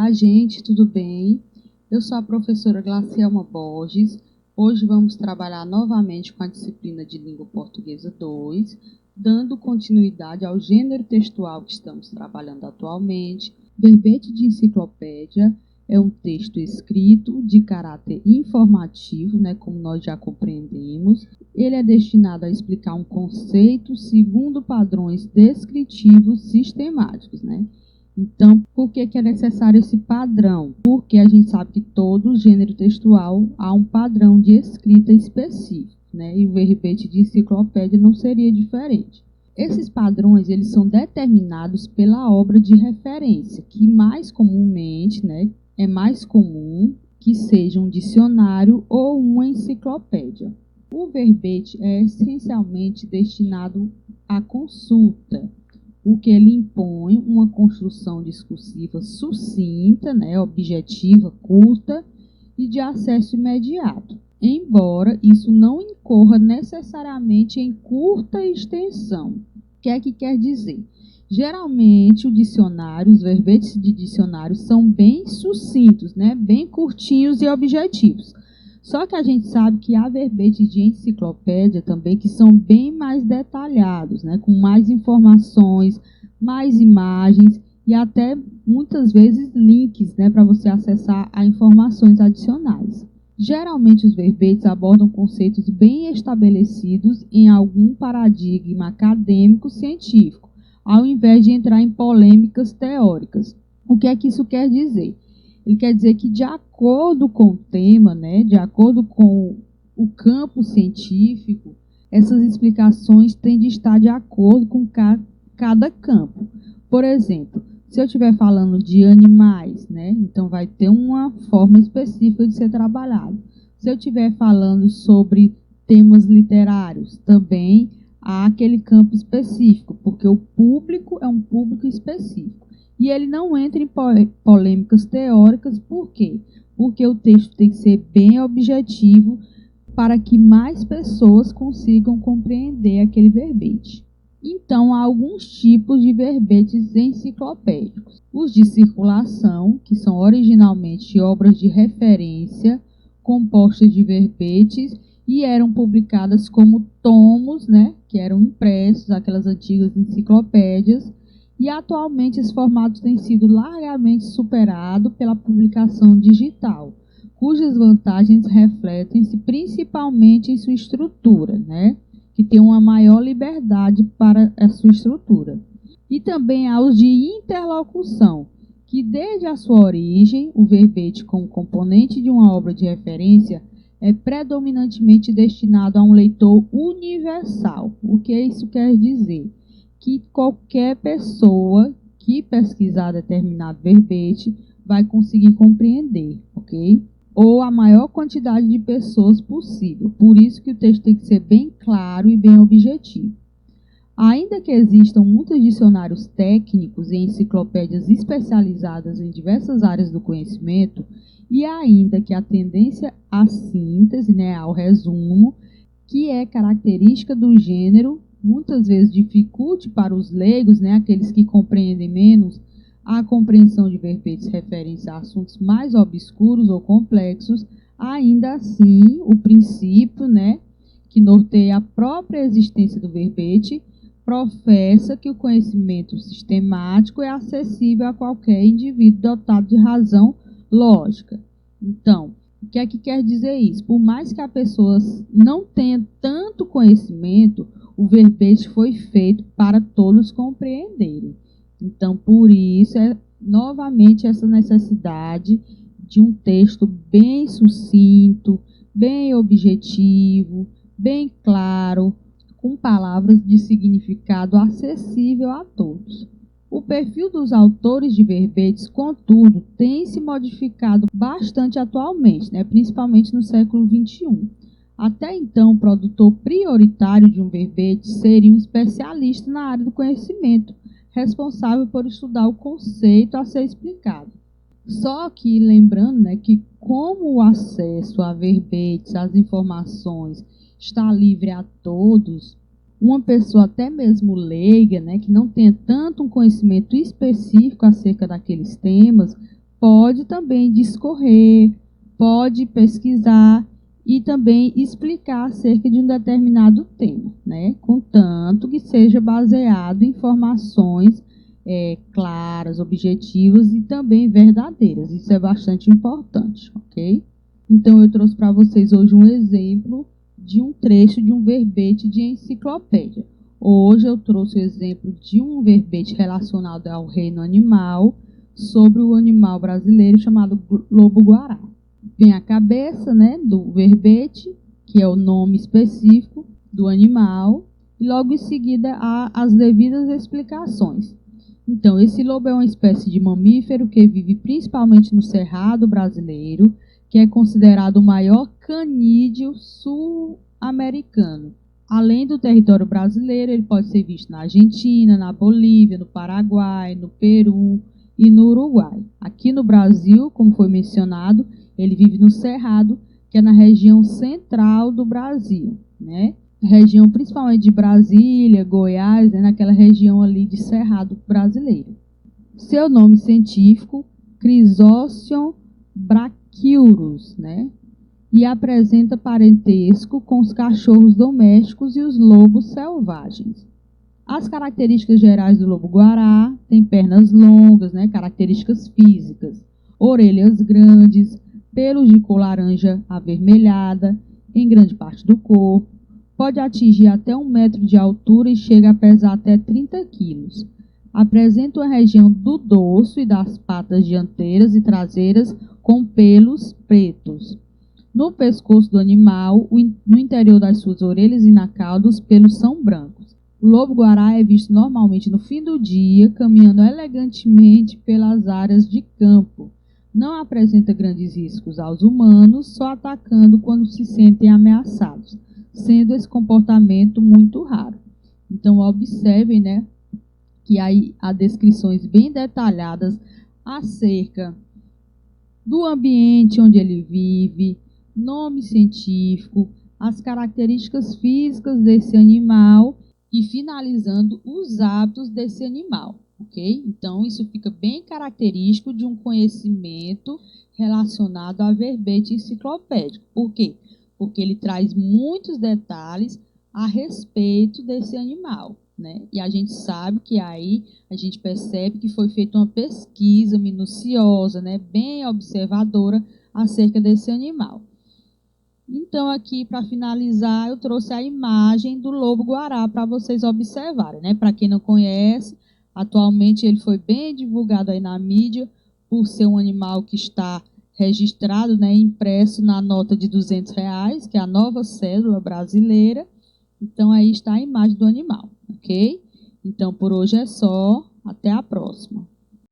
Olá, gente, tudo bem? Eu sou a professora Glacielma Borges. Hoje vamos trabalhar novamente com a disciplina de Língua Portuguesa 2, dando continuidade ao gênero textual que estamos trabalhando atualmente. Verbete de enciclopédia é um texto escrito de caráter informativo, como nós já compreendemos. Ele é destinado a explicar um conceito segundo padrões descritivos sistemáticos, Então, por que é necessário esse padrão? Porque a gente sabe que todo gênero textual há um padrão de escrita específico, E o verbete de enciclopédia não seria diferente. Esses padrões, eles são determinados pela obra de referência, que mais comumente, é mais comum que seja um dicionário ou uma enciclopédia. O verbete é essencialmente destinado à consulta, o que ele impõe uma construção discursiva sucinta, objetiva, curta e de acesso imediato, embora isso não incorra necessariamente em curta extensão. O que é que quer dizer? Geralmente, os verbetes de dicionário são bem sucintos, bem curtinhos e objetivos. Só que a gente sabe que há verbetes de enciclopédia também que são bem mais detalhados, com mais informações, mais imagens e até muitas vezes links, para você acessar a informações adicionais. Geralmente os verbetes abordam conceitos bem estabelecidos em algum paradigma acadêmico científico, ao invés de entrar em polêmicas teóricas. O que é que isso quer dizer? Ele quer dizer que, de acordo com o tema, de acordo com o campo científico, essas explicações têm de estar de acordo com cada campo. Por exemplo, se eu estiver falando de animais, então vai ter uma forma específica de ser trabalhado. Se eu estiver falando sobre temas literários, também há aquele campo específico, porque o público é um público específico. E ele não entra em polêmicas teóricas, por quê? Porque o texto tem que ser bem objetivo para que mais pessoas consigam compreender aquele verbete. Então, há alguns tipos de verbetes enciclopédicos. Os de circulação, que são originalmente obras de referência compostas de verbetes e eram publicadas como tomos, que eram impressos, aquelas antigas enciclopédias. E atualmente esse formato tem sido largamente superado pela publicação digital, cujas vantagens refletem-se principalmente em sua estrutura, que tem uma maior liberdade para a sua estrutura. E também há os de interlocução, que desde a sua origem, o verbete como componente de uma obra de referência é predominantemente destinado a um leitor universal. O que isso quer dizer? Que qualquer pessoa que pesquisar determinado verbete vai conseguir compreender, ok? Ou a maior quantidade de pessoas possível. Por isso que o texto tem que ser bem claro e bem objetivo. Ainda que existam muitos dicionários técnicos e enciclopédias especializadas em diversas áreas do conhecimento, e ainda que a tendência à síntese, ao resumo, que é característica do gênero, muitas vezes dificulte para os leigos, aqueles que compreendem menos, a compreensão de verbetes referentes a assuntos mais obscuros ou complexos, ainda assim, o princípio, que norteia a própria existência do verbete, professa que o conhecimento sistemático é acessível a qualquer indivíduo dotado de razão lógica. Então, o que é que quer dizer isso? Por mais que a pessoa não tenha tanto conhecimento, o verbete foi feito para todos compreenderem. Então, por isso, novamente essa necessidade de um texto bem sucinto, bem objetivo, bem claro, com palavras de significado acessível a todos. O perfil dos autores de verbetes, contudo, tem se modificado bastante atualmente, principalmente no século XXI. Até então, o produtor prioritário de um verbete seria um especialista na área do conhecimento, responsável por estudar o conceito a ser explicado. Só que, lembrando que como o acesso a verbetes, às informações, está livre a todos, uma pessoa até mesmo leiga, que não tenha tanto um conhecimento específico acerca daqueles temas, pode também discorrer, pode pesquisar e também explicar acerca de um determinado tema, né? Contanto que seja baseado em informações claras, objetivas e também verdadeiras. Isso é bastante importante, ok? Então, eu trouxe para vocês hoje um exemplo de um trecho de um verbete de enciclopédia. Hoje eu trouxe o exemplo de um verbete relacionado ao reino animal, sobre o animal brasileiro chamado lobo-guará. Vem a cabeça, né, do verbete, que é o nome específico do animal, e logo em seguida há as devidas explicações. Então, esse lobo é uma espécie de mamífero que vive principalmente no Cerrado brasileiro, que é considerado o maior canídeo sul-americano. Além do território brasileiro, ele pode ser visto na Argentina, na Bolívia, no Paraguai, no Peru e no Uruguai. Aqui no Brasil, como foi mencionado, ele vive no Cerrado, que é na região central do Brasil, né? Região principalmente de Brasília, Goiás, né? Naquela região ali de Cerrado brasileiro. Seu nome científico, Chrysocion brachyurus, né? E apresenta parentesco com os cachorros domésticos e os lobos selvagens. As características gerais do lobo-guará têm pernas longas, né? Características físicas, orelhas grandes, pelos de cor laranja avermelhada em grande parte do corpo, pode atingir até 1 metro de altura e chega a pesar até 30 quilos. Apresenta uma região do dorso e das patas dianteiras e traseiras com pelos pretos. No pescoço do animal, no interior das suas orelhas e na cauda, os pelos são brancos. O lobo-guará é visto normalmente no fim do dia, caminhando elegantemente pelas áreas de campo. Não apresenta grandes riscos aos humanos, só atacando quando se sentem ameaçados, sendo esse comportamento muito raro. Então, observem, né, que aí há descrições bem detalhadas acerca do ambiente onde ele vive, nome científico, as características físicas desse animal e finalizando os hábitos desse animal, ok? Então, isso fica bem característico de um conhecimento relacionado a verbete enciclopédico. Por quê? Porque ele traz muitos detalhes a respeito desse animal, né? E a gente sabe que aí a gente percebe que foi feita uma pesquisa minuciosa, né, bem observadora acerca desse animal. Então, aqui, para finalizar, eu trouxe a imagem do lobo-guará para vocês observarem, né? Para quem não conhece, atualmente ele foi bem divulgado aí na mídia por ser um animal que está registrado, né, impresso na nota de R$200, que é a nova cédula brasileira. Então, aí está a imagem do animal, ok? Então, por hoje é só. Até a próxima.